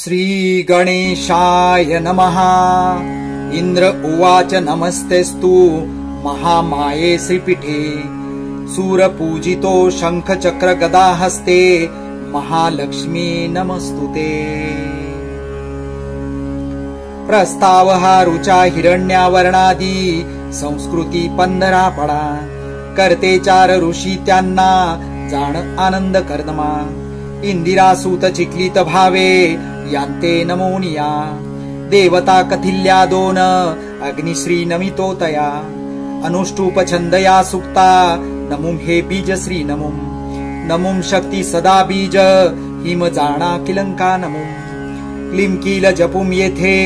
श्री गणेशाय नमः। इंद्र उवाच नमस्तेस्तु महामाये श्रीपीठे सूरपूजितो शंख चक्र गदा हस्ते महालक्ष्मी नमस्तुते। प्रस्ताव हा रुचा हिरण्यावर्णादी संस्कृती 15 पडा करते 4 ऋषी त्यांना जाण आनंद कर्दमा। इंदिरा सूत चिक्लित भावे यांते नमोनिया देवता कथिल्या 2 अग्निश्री नमितो तया अनुष्टुप छंदया सुक्ता नमुम हे बीज श्री नमुम नमुम शक्ती सदा बीज हिम जाणा किलंका नमुम क्लीम किल जपुम येथे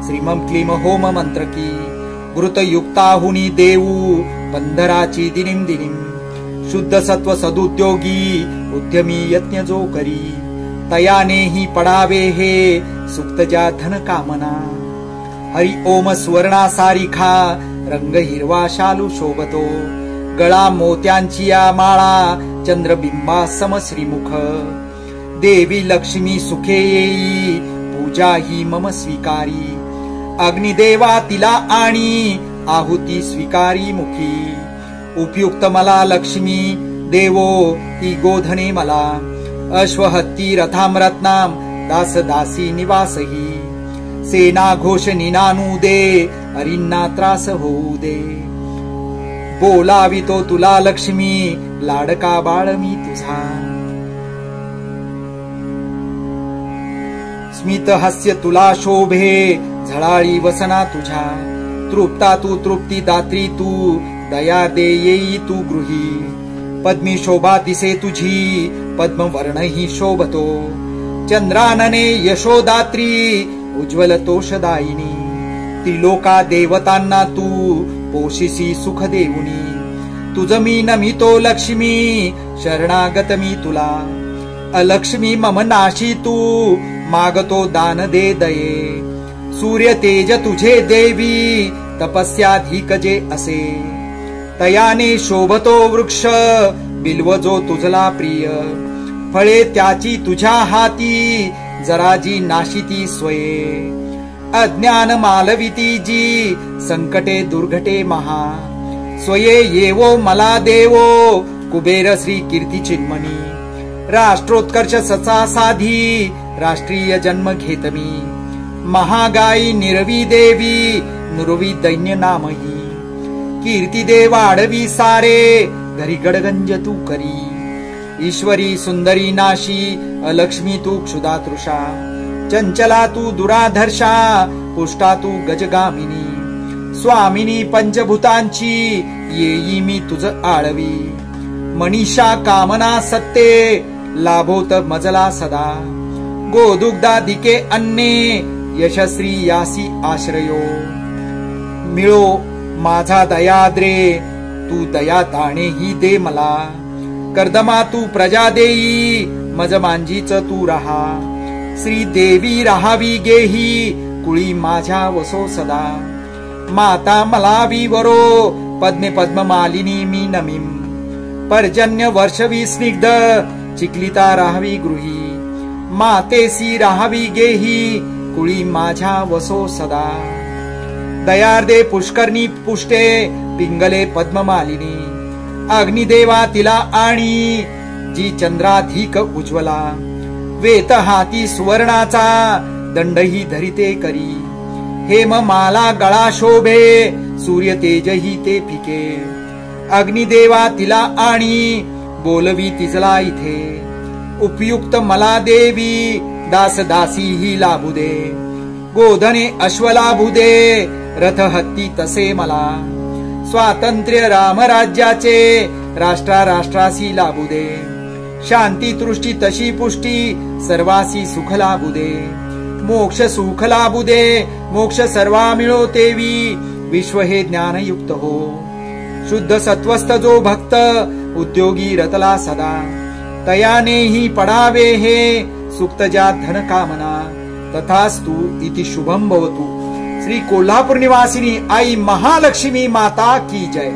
श्रीमम क्लीम होम मंत्र की घृत युक्ताहुनी देऊ 15ची दिनिम दिनिम शुद्ध सत्व सदुद्योगी उद्यमी यज्ञ जो करी तयाने ही पडावे हे सुक्त ज्या धन कामना। हरि ओम सुवर्णा सारिखा रंग हिरवा शालू शोभतो गळा मोत्यांची या माळा चंद्रबिंबा सम श्रीमुख देवी लक्ष्मी सुखे येई पूजा ही मम स्वीकारी अग्निदेवा तिला आणि आहुती स्वीकारी मुखी उपयुक्त मला लक्ष्मी देवो ती गोधने मला अश्वहत्ती रथाम रत्नाम दास दासी निवासही सेना घोष निनानू दे अरिन्ना त्रास होऊ दे बोलावितो तुला लक्ष्मी लाडका बाळ मी तुझा स्मित हास्य तुला शोभे झळाळी वसना तुझ्या तृप्ता तू तृप्ती दात्री तू दया दे येई तू गृही पद्मी शोभा दिसे तुझी पद्मवर्ण ही शोभतो चंद्रानने यशोदात्री उज्ज्वल तोषदायिनी त्रिलोका देवतांना तू पोशिसी सुख देऊनी तुझ मी नमितो लक्ष्मी शरणागत मी तुला अलक्ष्मी मम नाशी तू मागतो दान दे दये सूर्य तेज तुझे देवी तपस्याधिक जे असे तयाने शोभतो वृक्ष बिल्व जो तुझला प्रिय फळे त्याची तुझ्या हाती जराजी नाशिती स्वये अज्ञान मालविती जी संकटे दुर्घटे महा स्वये येवो मला देवो कुबेर श्री कीर्ती चिन्मणी राष्ट्रोत्कर्ष सचा साधी राष्ट्रीय जन्म घेतमी महागाई निरवी देवी नुरवी दैन्य नामही कीर्ती देव आडवी सारे घरी गडगंज तू करी ईश्वरी सुंदरी नाशी अलक्ष्मी तू क्षुधा तृषा चंचला तू दुराधर्षा पुष्टा तू गजगामिनी स्वामिनी पंचभूतांची येई मी तुझ आळवी मनीषा कामना सत्ते लाभोत मजला सदा गोदुग्धाधिके अन्ने यशस्वी यासी आश्रयो मिळो माझा दयाद्रे तू दया दाणे ही दे मला कर्दमा तू प्रजा देई मज मांजीच तू रहा श्री देवी राहावी गेही कुळी माझ्या वसो सदा माता मला विवरो पद्मे पद्म मालिनी मी नमीम पर्जन्य वर्षवी स्निग्ध चिकलिता राहावी गृही मातेसी राहावी गेही कुळी माझ्या वसो सदा दयार्दे पुष्करणी पुष्टे पिंगले पद्ममालिनी अग्निदेवा तिला आणि जी चंद्राधिक उज्ज्वला वेत हाती सुवर्णाचा दंडही धरिते करी हेम माला गळा शोभे सूर्य तेजही ते फिके अग्निदेवा तिला आणि बोलवी तिजला इथे उपयुक्त मला देवी दास दासी ही लाभू दे गोधने अश्व लाभू दे रथ हत्ती तसे मला स्वातंत्र्य रामराज्याचे राष्ट्रा राष्ट्रासी लाभू दे शांती तृष्टी तशी पुष्टी सर्वासी सुख लाभू दे मोक्ष सुख लाभू दे मोक्ष सर्वा मिळो तेवी विश्व हे ज्ञानयुक्त हो शुद्ध सत्वस्थ जो भक्त उद्योगी रतला सदा तयाने ही पडावे हे सुक्त ज्या धन कामना तथास्तु इति शुभम भवतु। श्री कोल्हापूर निवासिनी आई महालक्ष्मी माता की जय।